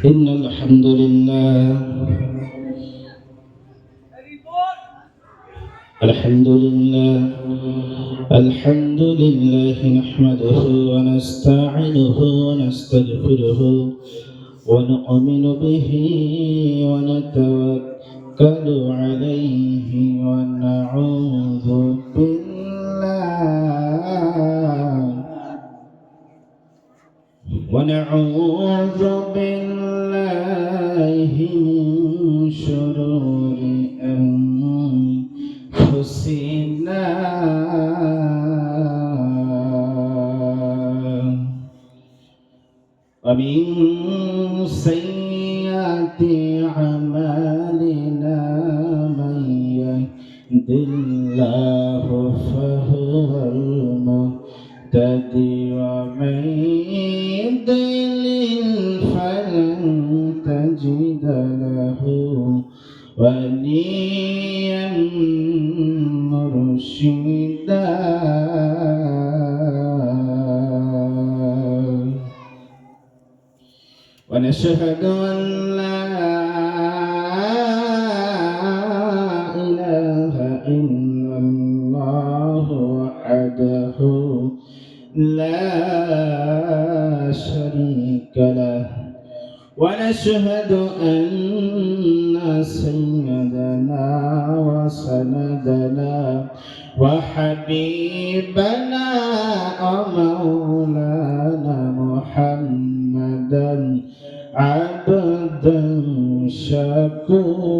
إن الحمد لله الحمد لله نحمده ونستعينه ونستغفره ونؤمن به ونتوكل عليه ونعوذ بالله من شرور أنفسنا ومن سيئات أعمالنا من يهد الله فهو المهتدي ومن يضلل فلن تجد له وليا مرشدا ونشهد أن لا إله إلا الله وحده لا شريك له ونشهد أن سيدنا وسندنا وحبيبنا ومولانا محمدا عبدا شكورا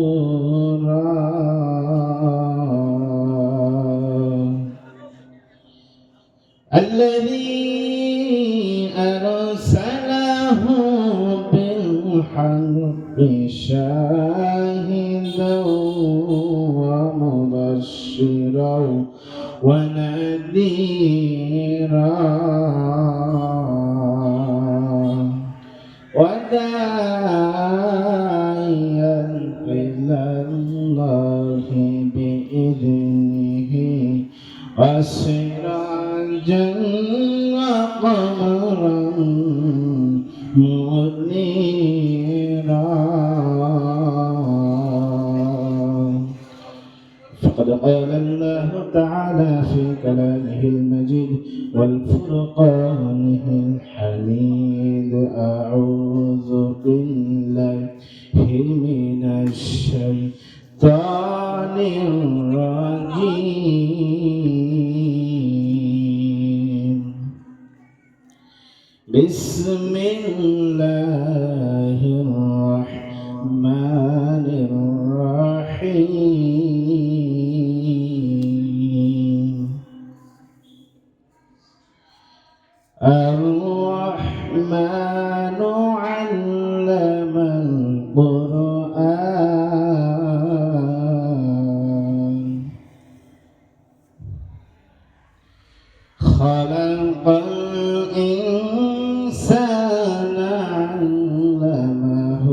الذي أرسله بالحق شاهدا ومبشرا ونذيرا وداعيا إلى الله بإذنه وسراجا وقمرا منيرا فقد قال الله تعالى في كلامه المجيد والفرقانه الحميد أعوذ بالله من الشيطان الرجيم بسم الله الرحمن الرحيم الرحمن علم القرآن خلق الإنسان علمه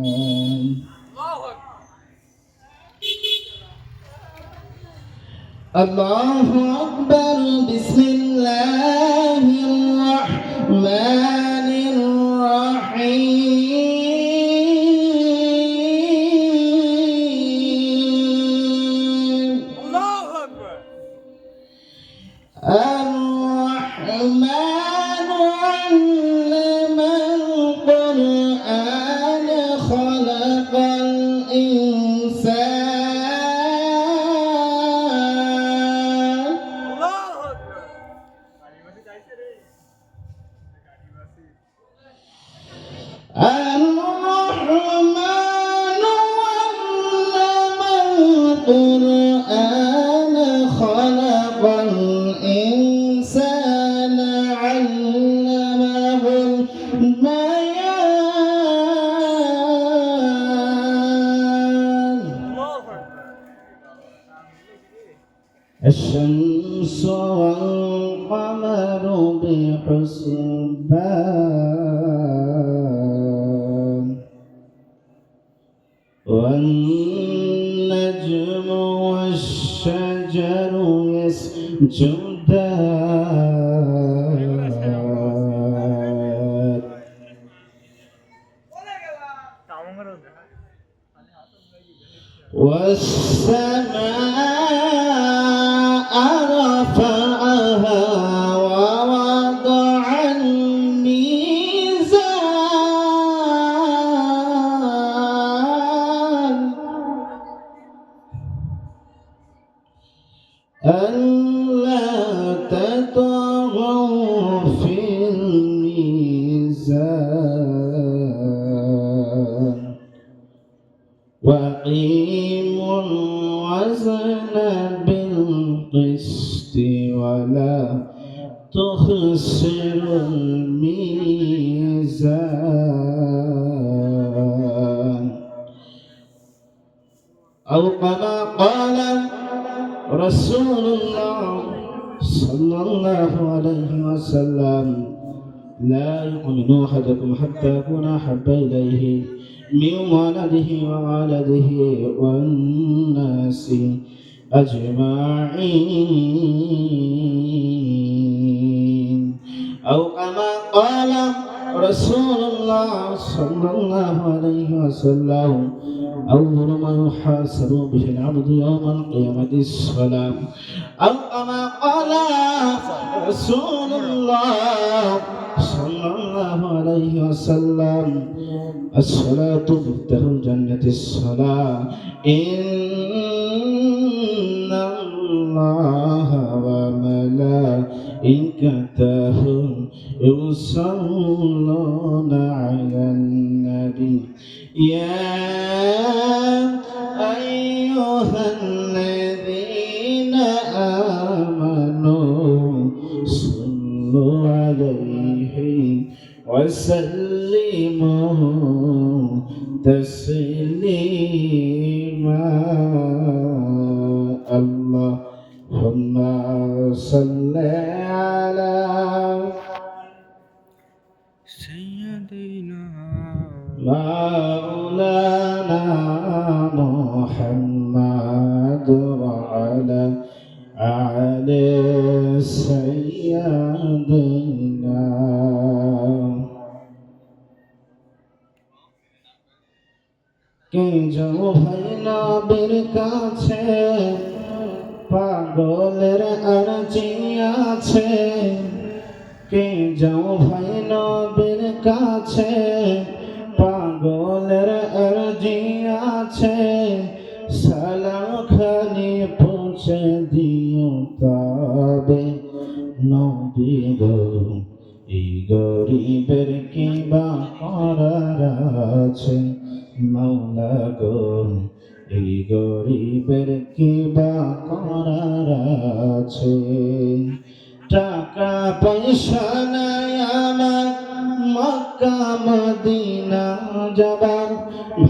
البيان الله أكبر بسم الله الرحمن الرحيم الله أكبر الرحمن علم القرآن خلق الإنسان الرحمن علم القرآن خلق الإنسان علمه البيان الشمس والقمر بحسبان والنجم والشجر يسجدان والسماء رفعها ووضع الميزان ألا تطغوا في الميزان وأقيموا الوزن بالقسط ولا تخسروا الميزان أو كما قال رسول الله صلى الله عليه وسلم لا يؤمن أحدكم حتى أكون أحب إليه من ولده وولده والناس أجمعين أو كما قال رسول الله صلى الله عليه وسلم أول ما يحاسب به العبد يوم القيامة الصلاة أو كما قال رسول الله صلى الله عليه وسلم الصلاة مفتاح الجنة الصلاة إن الله وملائكته يصلون على النبي يا أيها الذين آمنوا صلوا عليه وسلموا تسليما اللهم صل على سيدنا مولانا محمد وعلى آل سيدنا কে যাও ভাই নবীর কাছে পাগলের আরজি আছে কে যাও ভাই নবীর কাছে পাগলের আরজি আছে সালাম খানি পৌঁছে দিও তবে নবী গো এই গরিবের কি বা করার আছে মাওলা গো এই গরিবের কি বা করার আছে টাকা পয়সা নাই আমার মক্কা মদিনা যাবার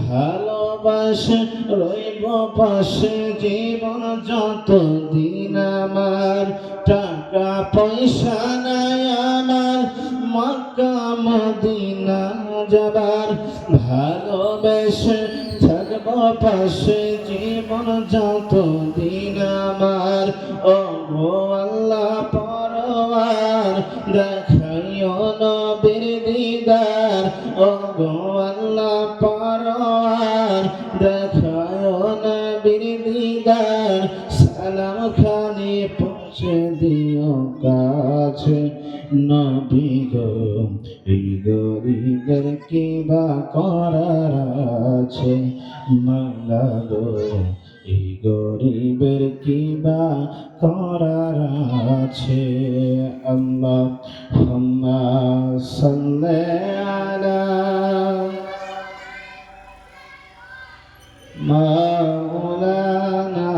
ভালোবাসে রইব পাশে জীবন যত দিন আমার টাকা পয়সা নাই আমার মক্কা মদিনা যাবার ভালোবেসে থাকব পাশে জীবন যত দিন আমার ও গো আল্লাহ পরওয়ার দেখাইও নবীর দিদার ও গো আল্লাহ পরওয়ার দেখাইও নবীর দিদার সালাম খানি পৌঁছে দিও কাছে নবী গো এই গরিবের কি বা করার আছে মাওলা গো এই গরিবের কি বা করার আছে আল্লাহুম্মা সাল্লি আলা মাওলানা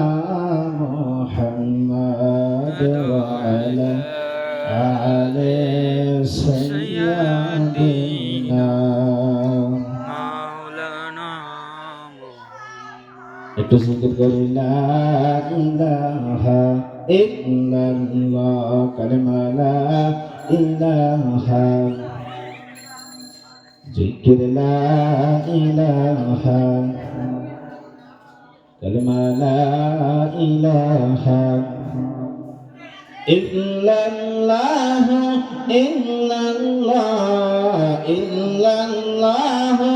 মুহাম্মদ ওয়া আলা আলি সাইয়্যিদিনা একটু জিকির করি লা ইলাহা ইল্লাল্লাহ কালিমা লা ইলাহা জিকির লা ইলাহা কালিমা লা ইলাহা ইল্লাল্লাহু ইল্লাল্লাহ ইল্লাল্লাহু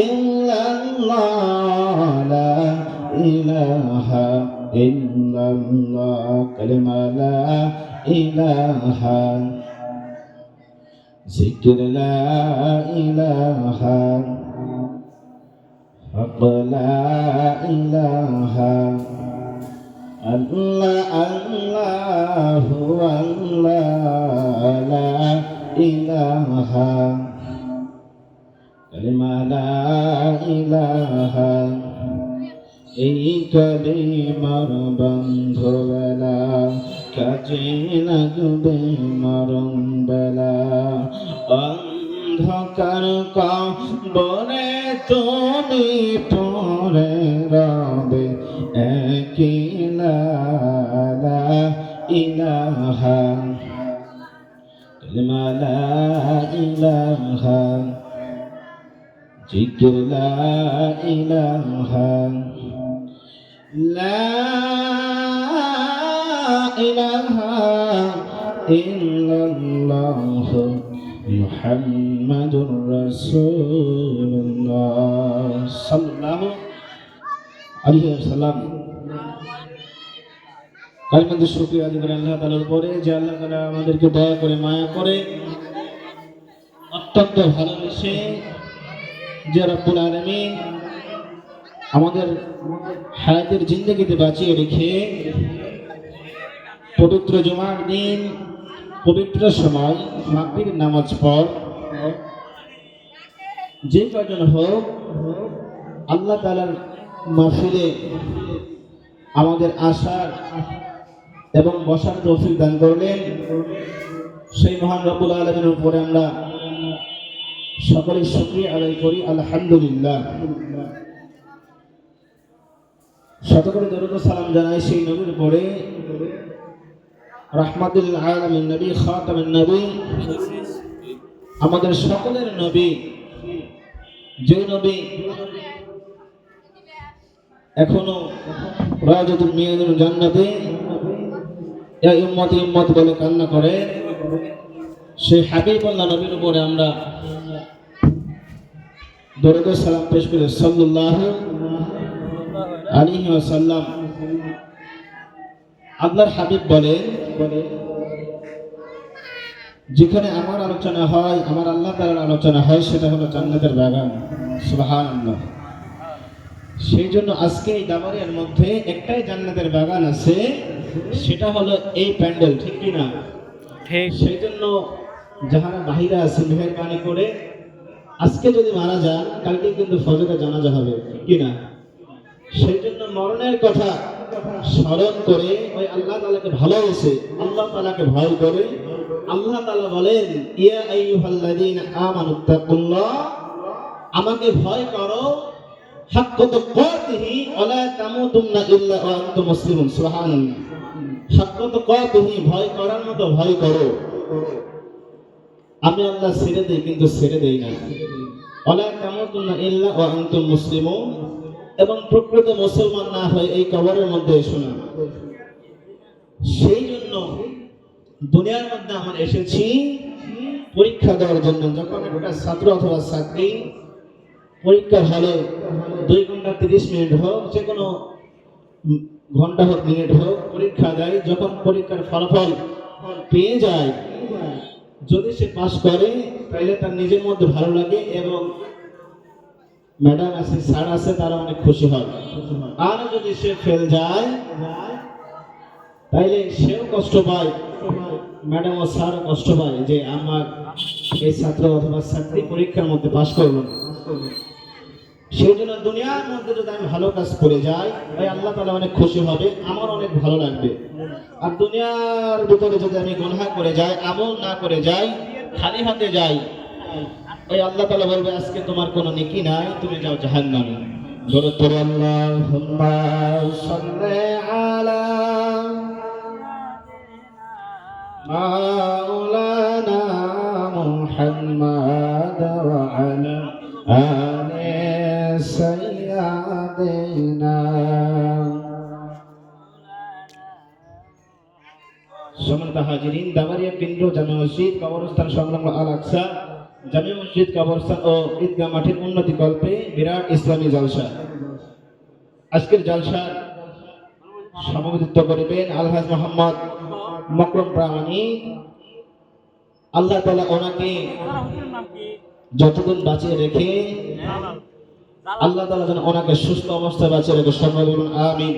ইল্লাল্লাহ লা ইলাহা ইল্লাল্লাহ কালিমা লা ইলাহা জিকির লা ইলাহা হক লা ইলাহা আল্লাহ আল্লাহু আল্লাহ লা ইলাহা কালিমা লা ইলাহা এই কালিমার বন্ধুবেলা কাজে লাগবে মরণ বেলা অন্ধকার কবরে তুমি পড়ে রবে একলা লা ইলাহা কালিমা লা ইলাহা জিকির লা ইলাহা লা ইলাহা ইল্লাল্লাহ মুহাম্মাদুর রাসূলুল্লাহ সাল্লাল্লাহু আলাইহি ওয়াসাল্লাম। কালিমাতুর শুকরিয়া আদায় করি আল্লাহ তাআলার উপরে যে আল্লাহ তাআলা আমাদেরকে দয়া করে মায়া করে অত্যন্ত ভালোবেসে যে রব্বুল আলামিন আমাদের হায়াতের জিন্দেগিতে বাঁচিয়ে রেখে পবিত্র জুমার দিন পবিত্র সময় মাগরিবের নামাজ পড় যে কয়জন হোক আল্লাহ তাআলার মাহফিলে আমাদের আসার এবং বসার তৌফিক দান করলেন। সেই মহান রব্বুল আলামিনের উপরে আমরা সকলেই শুকরিয়া আদায় করি আলহামদুলিল্লাহ। শত করে দরুদ ও সালাম জানাই সেই নবীর উপরে রাহমাতুল আলামিন নবী খাতামুন নবী আমাদের সকলের নবী, যে নবী এখনো রাজাতুল মিয়ানুল জান্নাতে ইয়া উম্মতি উম্মত বলে কান্না করে সেই হাবিবুল্লাহ নবীর উপরে আমরা দরুদ ও সালাম পেশ করে সাল্লাল্লাহু আলাইহি ওয়াসাল্লাম। আল্লাহর হাবিব বলেন, যেখানে আমার আলোচনা হয়, আমার আল্লাহ তাআলার আলোচনা হয়, সেটা হলো জান্নাতের বাগান। সুবহানাল্লাহ। সেই জন্য আজকে এই দাবারের মধ্যে একটাই জান্নাতের বাগান আছে, সেটা হলো এই প্যান্ডেল, ঠিক কি না? সেই জন্য যারা বাহিরে আছে মেহেরবানি করে আজকে যদি মারা যান কালকে কিন্তু ফজরে জানাজা হবে, ঠিক কি না? সেই জন্য মরণের কথা স্মরণ করে ওই আল্লাহ তাআলাকে ভালোবেসে আল্লাহ তাআলাকে ভয় করে আল্লাহ তাআলা বলেন, ইয়া আইয়ুহাল্লাযীনা আমানুত্তাকুল্লাহ, আমাকে ভয় করো, হাক্কা তুকাতিহি ওয়া লা তামুতুন্না ইল্লা ওয়া আনতুম মুসলিমুন। সুবহানাল্লাহ। হাক্কা তুকাতিহি, ভয় করার মতো ভয় করো। আমি আল্লাহ ছেড়ে দেই কিন্তু ছেড়ে দেই না। ওয়া লা তামুতুন্না ইল্লা ওয়া আনতুম মুসলিমুন, এবং প্রকৃত মুসলমান না হয় এই কবরের মধ্যে এসো না। সেই জন্য দুনিয়ার মধ্যে আমরা এসেছি পরীক্ষা দেওয়ার জন্য। যখন একটা ছাত্র অথবা ছাত্রী পরীক্ষার হলে 2 ঘন্টা 30 মিনিট হোক, যে কোনো ঘন্টা হোক মিনিট হোক পরীক্ষা দেয়, যখন পরীক্ষার ফলাফল পেয়ে যায়, যদি সে পাস করে তাহলে তার নিজের মধ্যে ভালো লাগে এবং ম্যাডাম আছে, স্যার আছে, তারা অনেক খুশি হয়। আর যদি সে ফেল যায় তাইলে সেও কষ্ট পায়, ম্যাডাম ও স্যারও কষ্ট পায় যে আমার এই ছাত্র অথবা ছাত্রী পরীক্ষার মধ্যে পাস করল না। সেই জন্য দুনিয়ার মধ্যে যদি আমি ভালো কাজ করে যাই, ওই আল্লাহ তাআলা অনেক খুশি হবে, আমার অনেক ভালো লাগবে। আর দুনিয়ার ভিতরে যদি আমি গুনাহ করে যাই, আমল না করে যাই, খালি হাতে যাই, ওই আল্লাহ তাআলা বলবে আজকে তোমার কোনো নেকি নাই, তুমি যাও জাহান্নামে। দরুদ পড়ো আল্লাহুম্মা সাল্লি আলা মাওলানা মুহাম্মাদ ওয়া আলা আলি সাইয়্যিদিনা। সম্মানিত হাজিরিন, দাবারিয়া কেন্দ্র জামে মসজিদ কবরস্থান সংলগ্ন আল আকসা জামে মসজিদ কবরস্থান ও ঈদগাহ মাঠের উন্নতি কল্পে বিরাট ইসলামী জলসা। আজকের জলসা সভাপতিত্ব করিবেন আলহাজ মোহাম্মদ মকরম প্রামাণিক। আল্লাহ তাআলা ওনাকে যতদিন বাঁচিয়ে রেখে আল্লাহ তাআলা যেন ওনাকে সুস্থ অবস্থায় বাঁচিয়ে রেখে সকলে বলুন আমিন।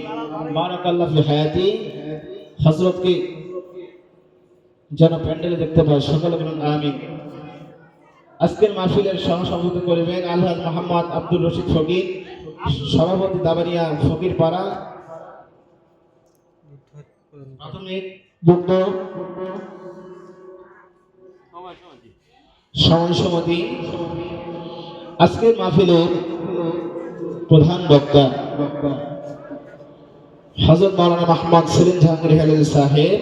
বারাকাল্লাহু ফি হায়াতি। হযরতকে যেন প্যান্ডেলে দেখতে পাই, সকলে বলুন আমিন। আজকের মাহফিলের সহসভাপতি করবেন আলহাজ মোহাম্মদ আব্দুর রশিদ ফকির, সভাপতি দাবারিয়া ফকির পাড়া প্রাথমিক দুগ্ধ সমাজ সমিতি। আজকের মাহফিলের প্রধান বক্তা হযরত মাওলানা মাহমুদ সেলিম জাহাঙ্গীর হেলাল সাহেব,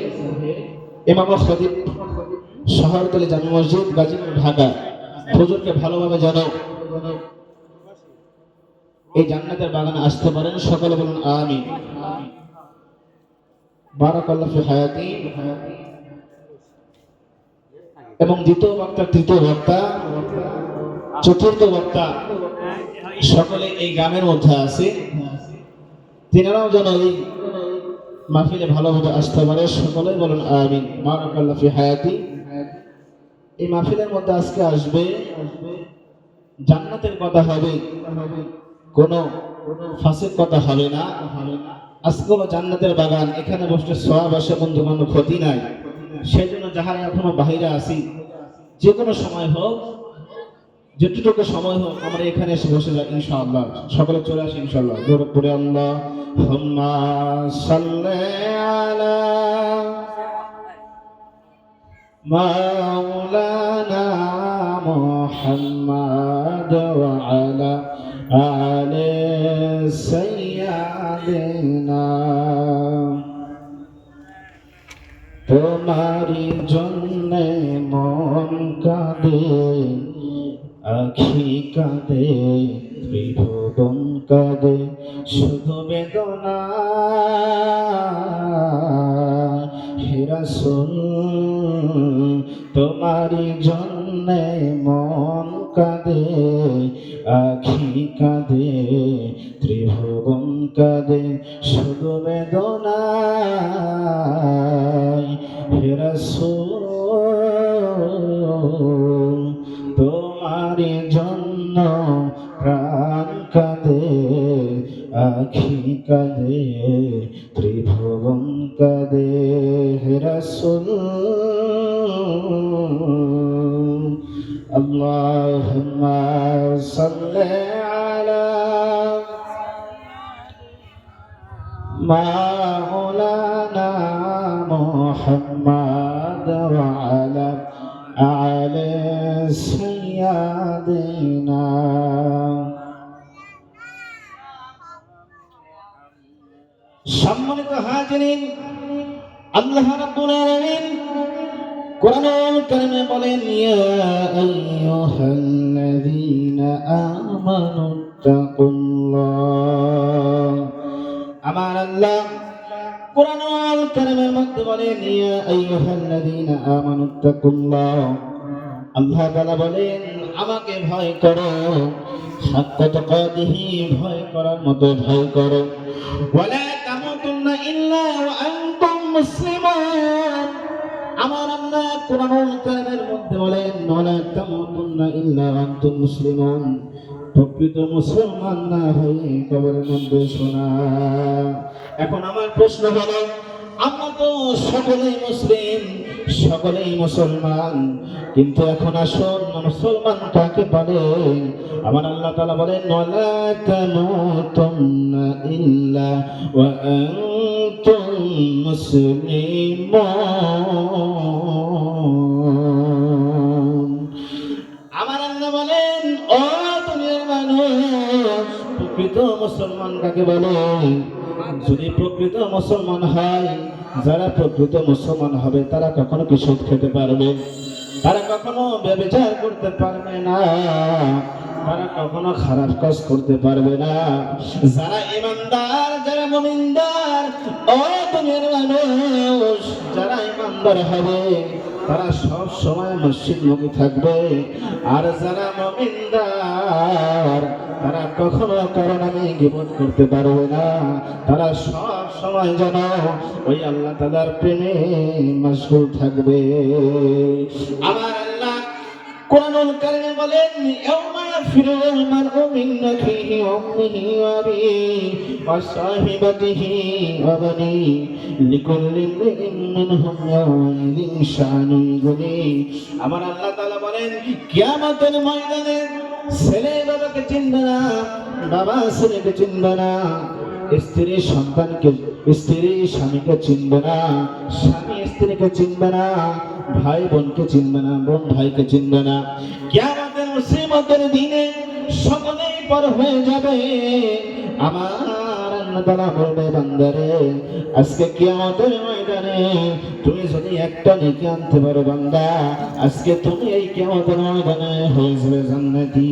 ইমাম ও খতিব, শহরতলি জামে মসজিদ, গাজীপুর, ঢাকা। হুজুরকে ভালোভাবে জানো এই জান্নাতের বাগানে আসতে পারেন, সকলে বলুন আমিন। বারাকাল্লাহু ফি হায়াতি। এবং দ্বিতীয় বক্তা, তৃতীয় বক্তা, চতুর্থ বক্তা সকলে এই গ্রামের মধ্যে আছে, তিনারাও যেন এই মাহফিলে ভালোভাবে আসতে পারে, সকলেই বলুন আমিন। বারাকাল্লাহু ফি হায়াতি। এই মাহফিলের মধ্যে আজকে আসবে, জান্নাতের কথা হবে, কোনো ফাসিক কথা হবে না। আজকে হলো জান্নাতের বাগান, এখানে বসলে সওয়াব আসে, বন্ধু বান্ধব ক্ষতি নাই। সেই জন্য যাহারা এখনো বাহিরে আছি, যে কোনো সময় হোক, যেটুকু সময় হোক, আমরা এখানে এসে বসে যাই ইনশাআল্লাহ। সকলে চলে আসি ইনশাআল্লাহ। দরুদ পড়ে আল্লাহুম্মা সাল্লি আলা মাওলানা মুহাম্মাদ ওয়া আলা আলি সাইয়্যিদিনা। তোমারি জন্যে মন কাঁদে, আখি কাঁদে, ত্রিভুবন কাঁদে, শুধু বেদনা। হে রাসূল তোমারি জন্যে মন কাঁদে, আখি কাঁদে, ত্রিভুবন কাঁদে, শুধু বেদনা। হে রাসূল তোমারি জন্য প্রাণ কাঁদে, আখি কাঁদে, ত্রিভুবন কাঁদে। হে রাসূল আল্লাহুম্মা সাল্লি আলা মাওলানা মুহাম্মাদ ওয়া আলা আলি সাইয়্যিদিনা। সম্মানিত হাজিরিন, আল্লাহ রাব্বুল আলামিন কোরআনুল কারীমে বলেন, ইয়া আইয়ুহাল্লাযীনা আমানুত্তাকুল্লাহ। আমার আল্লাহ কোরআনুল কারীমের মধ্যে বলেন, ইয়া আইয়ুহাল্লাযীনা আমানুত্তাকুল্লাহ। আল্লাহ তাআলা বলেন, আমাকে ভয় করো, হাক্কা তুকাতিহি, ভয় করার মতো ভয় করো। ওয়ালা তামুতুন্না ইল্লা ওয়া আনতুম মুসলিমুন। আমার আল্লাহ কোরআনুল কারীমের মধ্যে বলেন, ওয়ালা তামুতুন্না ইল্লা ওয়া আনতুম মুসলিমুন। প্রকৃত মুসলমান না হয়ে কবরের মধ্যে শোনা। এখন আমার প্রশ্ন হলো, আমরা তো সকলেই মুসলিম, সকলেই মুসলমান, কিন্তু এখন আসুন মুসলমান কাকে বলে? আমার আল্লাহ তাআলা বলেন, ওয়ালা তামুতুন্না ইল্লা ওয়া আনতুম মুসলিমুন। আমার আল্লাহ বলেন, ও দুনিয়ার মানুষ, প্রকৃত মুসলমান কাকে বলে? যদি প্রকৃত মুসলমান হয়, যারা প্রকৃত মুসলমান হবে তারা কখনো কি সুদ খেতে পারবে? তারা কখনো ব্যভিচার করতে পারবে না, তারা কখনো খারাপ কাজ করতে পারবে না। যারা ইমানদার, যারা মুমিনদার, ও দুনিয়ার মানুষ, যারা ইমানদার হবে তারা সব সময় মসজিদমুখী থাকবে। আর যারা মুমিনদার তারা কখনো কারো নামে গীবত করতে পারবে না। তারা সব সময় যেন ওই আল্লাহ তাআলার প্রেমে মশগুল থাকবে। আমার আল্লাহ কোরআনুল কারীমে বলেন, ইয়াউমা ইয়াফিরুল মার'উ মিন আখিহি ওয়া উম্মিহি ওয়া আবিহি ওয়া সাহিবাতিহি ওয়া বানিহি লিকুল্লি ইমরিইন মিনহুম ইয়াওমাইযিন শা'নুন ইউগনিহি। আমার আল্লাহ তাআলা বলেন, কিয়ামতের ময়দানে ছেলে বাবাকে চিনবে না, বাবা ছেলেকে চিনবে না, স্ত্রী সন্তানকে, স্ত্রী স্বামীকে চিনবে না, স্বামী স্ত্রীকে চিনবে না, ভাই বোনকে চিনবে না, বোন ভাইকে চিনবে না। কিয়ামতের মুসিবতের দিনে সকলেই পর হয়ে যাবে। আমার আল্লাহ তাআলা বলবে, বান্দারে আজকে কিয়ামতের ময়দানে তুমি যদি একটা নেকি আনতে পারো বান্দা, আজকে তুমি এই কিয়ামতের ময়দানে হয়ে যাবে জান্নাতি।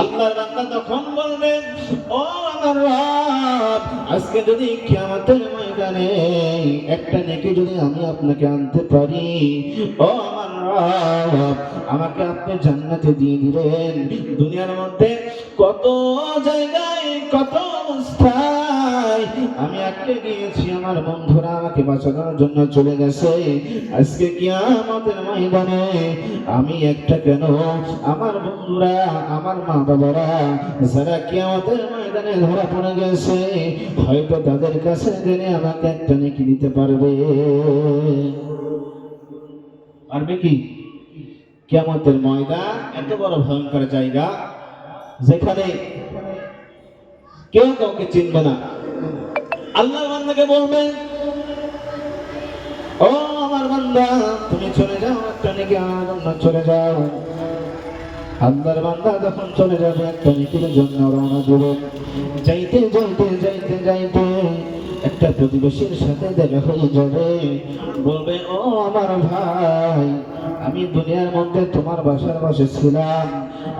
আল্লাহর বান্দা তখন বলবে, ও আমার রব, আজকে যদি কিয়ামতের ময়দানে একটা নেকি যদি আমি আপনাকে আনতে পারি, ও আমার রব, আমাকে আপনি জান্নাতে দিয়ে দিবেন। দুনিয়ার মধ্যে কত জায়গায়, কত অবস্থায় আমি আটকে গিয়েছি, আমার বন্ধুরা আমাকে বাঁচানোর জন্য চলে গেছে। আজকে কিয়ামতের ময়দানে আমি একটা কেন, আমার বন্ধুরা, আমার মা বাবারা যারা কিয়ামতের ময়দানে ধরা পড়ে গেছে, হয়তো তাদের কাছে গেলে আমাকে একটা নেকি দিতে পারবে। পারবে কি? কিয়ামতের ময়দান এত বড় ভয়ঙ্কর জায়গা, যেখানে কেউ কাউকে চিনবে না। আল্লাহর বান্দাকে বলবেন, ও আমার বান্দা তুমি চলে যাও, একটা নেকি আমার জন্য চলে যাও। আল্লাহর বান্দা যখন চলে যাবে একটা নেকির জন্য রওনা দেবে, যাইতে যাইতে যাইতে যাইতে একটা প্রতিবেশীর সাথে দেখা হয়ে যাবে। বলবে, ও আমার ভাই, আমি দুনিয়ার মধ্যে তোমার বাসার পাশে ছিলাম,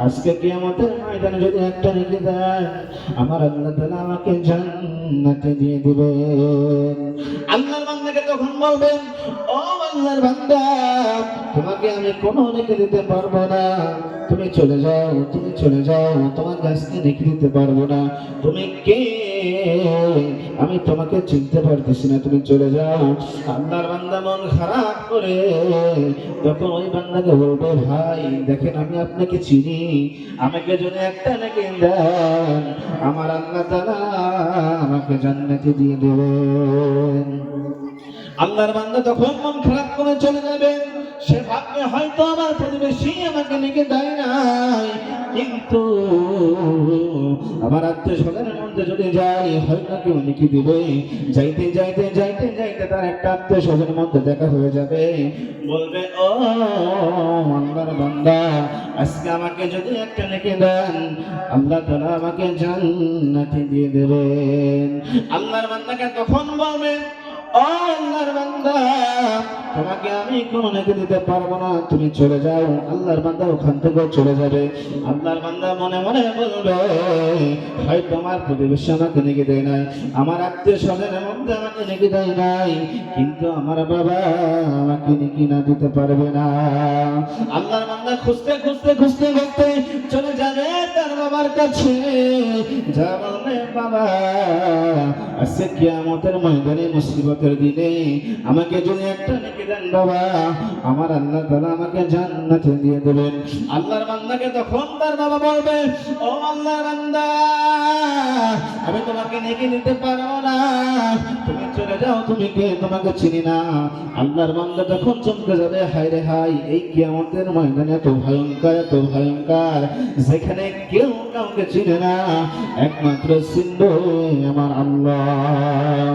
আজকে কিয়ামতের ময়দানে যদি একটা নেকি দেন, আমার আল্লাহ তাআলা আমাকে জান্নাতে দিয়ে দিবেন। আল্লাহর বান্দাকে তখন বলবেন, ও আল্লাহর বান্দা, তোমাকে আমি কোনো নেকি দিতে পারবো না, তুমি চলে যাও, তুমি চলে যাও, তোমাকে আজকে নেকি দিতে পারবো না, তুমি কে আমি তোমাকে চিনতে পারতেছি না, তুমি চলে যাও। আল্লাহর বান্দা মন খারাপ করে তখন ওই বান্দাকে বলবে, ভাই দেখেন আমি আপনাকে চিনি, আমাকে যদি একটা নেকি দেন, আমার আল্লাহ তাআলা আমাকে জান্নাতে দিয়ে দেবেন। আল্লাহর বান্দা তখন মন খারাপ করে চলে যাবে। সে ভাববে হয়তো আমার প্রতিবেশী আমাকে নেকি দেয় নাই, কিন্তু আমার আত্মীয় স্বজনের মধ্যে যদি যাই হয়তো কেউ নেকি দিবে। যাইতে যাইতে যাইতে যাইতে তার একটা আত্মীয় স্বজনের মধ্যে দেখা হয়ে যাবে। বলবে, ও আল্লাহর বান্দা, আজকে আমাকে যদি একটা নেকি দেন, আল্লাহ তাআলা আমাকে জান্নাতে দিয়ে দেবেন। আল্লাহর বান্দাকে তখন বলবে, ও আল্লাহর বান্দা, তোমাকে আমি কোনো নেকি দিতে পারবো না, তুমি চলে যাও। আল্লাহর বান্দা ওখান থেকে চলে যাবে। আল্লাহর বান্দা মনে মনে বলবে, হয়তো আমার প্রতিবেশী আমাকে নেকি দেয় নাই, আমার আত্মীয় স্বজনের মধ্যে আমাকে নেকি দেয় নাই, কিন্তু আমার বাবা আমাকে নেকি না দিতে পারবে না। আল্লাহর বান্দা খুঁজতে খুঁজতে খুঁজতে খুঁজতে চলে যাবে তার বাবার কাছে। যা বলবে, বাবা আজকে কিয়ামতের ময়দানে মুসিবতের দিনে আমাকে যদি একটা নেকি দেন বাবা, আমার আল্লাহ তাআলা আমাকে জান্নাতে দিয়ে দেবেন। আল্লাহর বান্দাকে তখন তার বাবা বলবে, ও আল্লাহর বান্দা, আমি তোমাকে নেকি দিতে পারবো না, তুমি চলে যাও, তুমি কে, তোমাকে চিনি না। আল্লাহর বান্দা তখন চমকে যাবে, হায় রে হায়, এই কিয়ামতের ময়দানে এত ভয়ঙ্কর, এত ভয়ঙ্কর, যেখানে কেউ কাউকে চিনে না, একমাত্র চিনবে আমার আল্লাহ।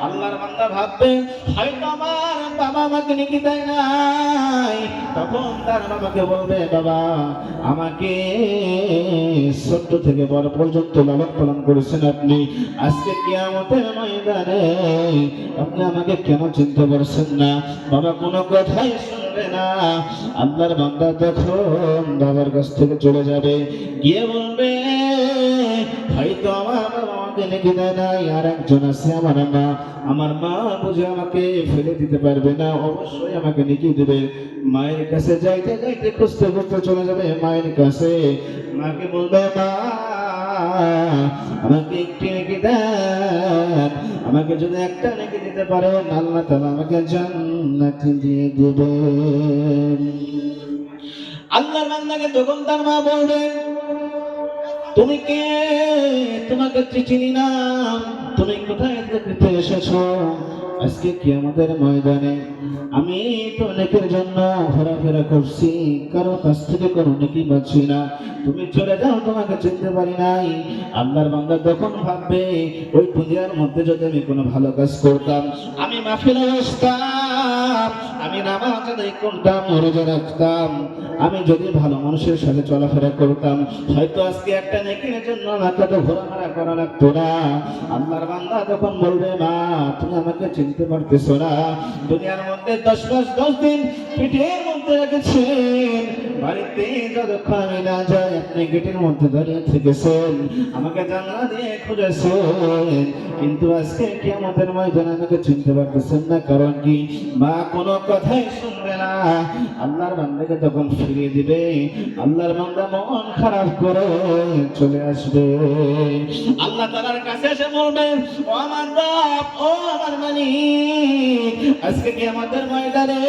আল্লাহর বান্দা ভাববে, হয়তো আমার বাবা আমাকে নেকি দেয় নাই। তখন তার বাবাকে বলবে, বাবা আমাকে ছোট্ট থেকে বড় পর্যন্ত লালন পালন করেছেন আপনি, আজকে কিয়ামতের ময়দানে আপনি আমাকে কেন চিনতে পারছেন না? বাবা কোনো কথাই শুনবে শুনবে না। আল্লাহর বান্দা তখন বাবার কাছ থেকে চলে যাবে, গিয়ে বলবে হয়তো আমার বাবা আমাকে নেকি দেয় নাই, আর একজন আছে আমার মা, আমার মা বুঝে আমাকে ফেলে দিতে পারবে না, অবশ্যই আমাকে নেকি দেবে। মায়ের কাছে যাইতে যাইতে খুঁজতে খুঁজতে চলে যাবে মায়ের কাছে, মাকে বলবে মা আমাকে একটি নেকি দেন, আমাকে যদি একটা নেকি দিতে পারেন আল্লাহ তাআলা আমাকে জান্নাত দিয়ে দিবেন। আল্লাহর বান্দাকে তখন তার মা বলবে তুমি কে, তোমাকে চিনি না, তুমি কোথায় থেকে এসেছো? আজকে কিয়ামতের ময়দানে আমি তো নেকির জন্য ঘোরাফেরা করছি, কারো কাছ থেকে কোনো নেকি পাচ্ছি না, তুমি চলে যাও, তোমাকে চিনতে পারি নাই। আল্লাহর বান্দা তখন ভাববে ওই দুনিয়ার মধ্যে যদি আমি কোনো ভালো কাজ করতাম, আমি মাহফিলে বসতাম, আমি নামাজ আদায় করতাম, রোজা রাখতাম, আমি যদি ভালো মানুষের সাথে চলাফেরা করতাম, হয়তো আজকে একটা নেকির জন্য আমাকে তো ঘোরাফেরা করা লাগতো না। আল্লাহর বান্দা তখন বলবে মা তুমি আমাকে চিনতে পারতেছো না, দুনিয়ার মধ্যে 10 মাস 10 দিন পিঠের মধ্যে রেখেছেন, বাড়িতে যতক্ষণ আমি না যাই আপনি গেটের মধ্যে দাঁড়িয়ে থেকেছেন, আমাকে জানলা দিয়ে খুঁজেছেন, কিন্তু আজকে কিয়ামতের ময়দানে আমাকে চিনতে পারতেছেন না, কারণ কি? মা কোনো কথাই শুনবে না। আল্লাহর বান্দাকে তখন ফিরিয়ে দিবে, আল্লাহর বান্দা মন খারাপ করে চলে আসবে। আল্লাহ তাআলার কাছে এসে বলবে ও আমার রব, ও আমার মালিক, আজকে কিয়ামতের ময়দানে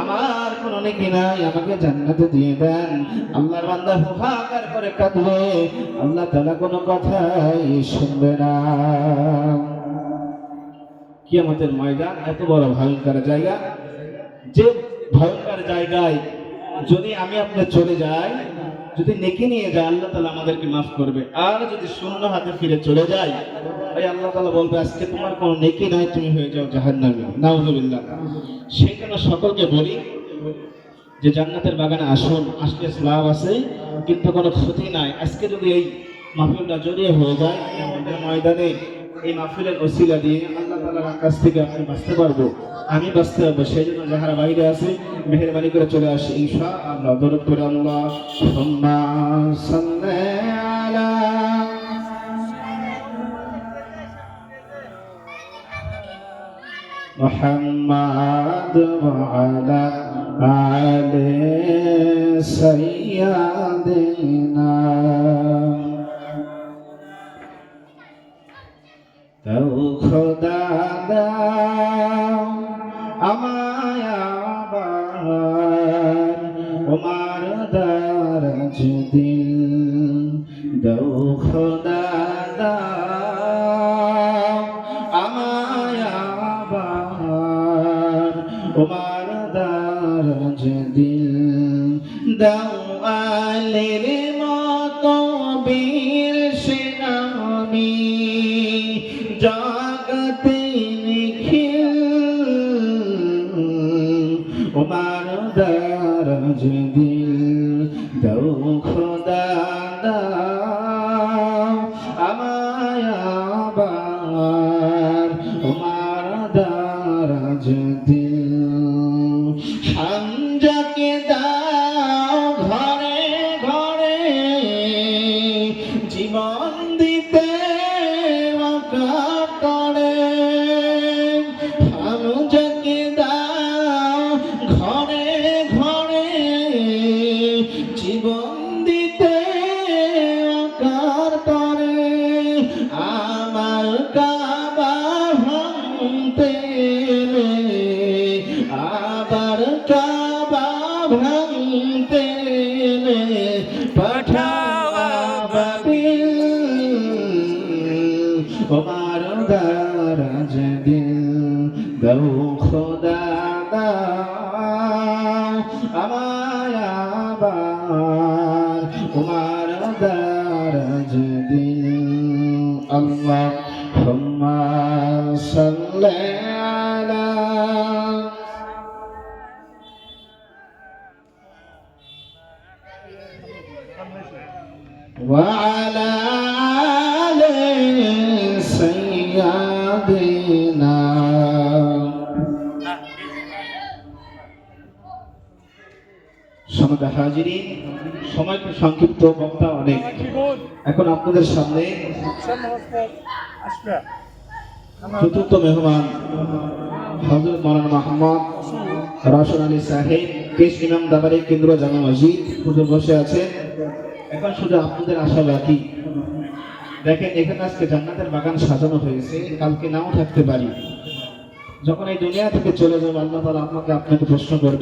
আমার কোনো নেকি নাই, আমাকে জান্নাতে দিয়ে দেন। আল্লাহর বান্দা হাহাকার করে কাঁদবে, আল্লাহ তাআলা কোনো কথাই শুনবে না। কিয়ামতের ময়দান এত বড় ভয়ঙ্কর জায়গা, যে ভয়ঙ্কর জায়গায় যদি আমি আপনি চলে যাই, যদি নেকি নিয়ে যায় আল্লাহ তাআলা আমাদেরকে মাফ করবে, আর যদি শূন্য হাতে ফিরে চলে যাই ভাই আল্লাহ তাআলা বলবে আজকে তোমার কোনো নেকি নাই, তুমি হয়ে যাও জাহান্নামী, নাউযুবিল্লাহ। সেই জন্য সকলকে বলি যে জান্নাতের বাগানে আসুন, আসলে লাভ আছে কিন্তু কোনো ক্ষতি নাই। আজকে যদি এই মাহফিলটা জড়িয়ে হয়ে যায় আমাদের ময়দানে, এই মাহফিলের ওসিলা দিয়ে আল্লাহ তাআলার কাছ থেকে আপনি বাঁচতে পারবো, আমি বাঁচতে পারবো। সেই জন্য যারা বাইরে আছে মেহেরবানি করে চলে আসে ইনশাআল্লাহ। দরুদ পড়ে আল্লাহুম্মা সাল্লি আলা মুহাম্মাদ ওয়া আলা আলি সাইয়্যিদিনা। দাও খোদা দাও আমায় আবার ওমার দারাজ দিল, দাও খোদা দাও আমায় আবার ওমার দারাজ দিল, দাও আলের মতো বীর সেনানী জগতে নিখিল, ওমার দারাজ দিল, দাও খোদা দাও আমায় আবার ওমার দারাজ দিল, হামজাকে দাও ঘরে ঘরে জীবন দিতে করে, হামজাকে দাও ঘরে ঘরে জীবন দিতে করে, আমার কাবা ভাঙতে আবার কাবা ভাঙতে পাঠাও আবাবিল, ওমার দারাজ দিল, দাও খোদা দাও আমায় আবার ওমার দারাজ দিল। আল্লাহুম্মা সাল্লি আলা ওয়া আলা আলি সাইয়্যিদিনা। সমাজে হাজিরি, সময় খুব সংক্ষিপ্ত, বক্তা অনেক। এখন আপনাদের সামনে চতুর্থ মেহমান হযরত মাওলানা মোহাম্মদ রওশন আলী সাহেব, পেশ ইমাম দাবারি কেন্দ্র জামে মসজিদ হুজুর বসে আছেন। এখন শুধু আপনাদের আশা বাকি। দেখেন এখানে আজকে জান্নাতের বাগান সাজানো হয়েছে, কালকে নাও থাকতে পারি। যখন এই দুনিয়া থেকে চলে যাবো, আল্লাহ তাআলা আপনাকে প্রশ্ন করবে।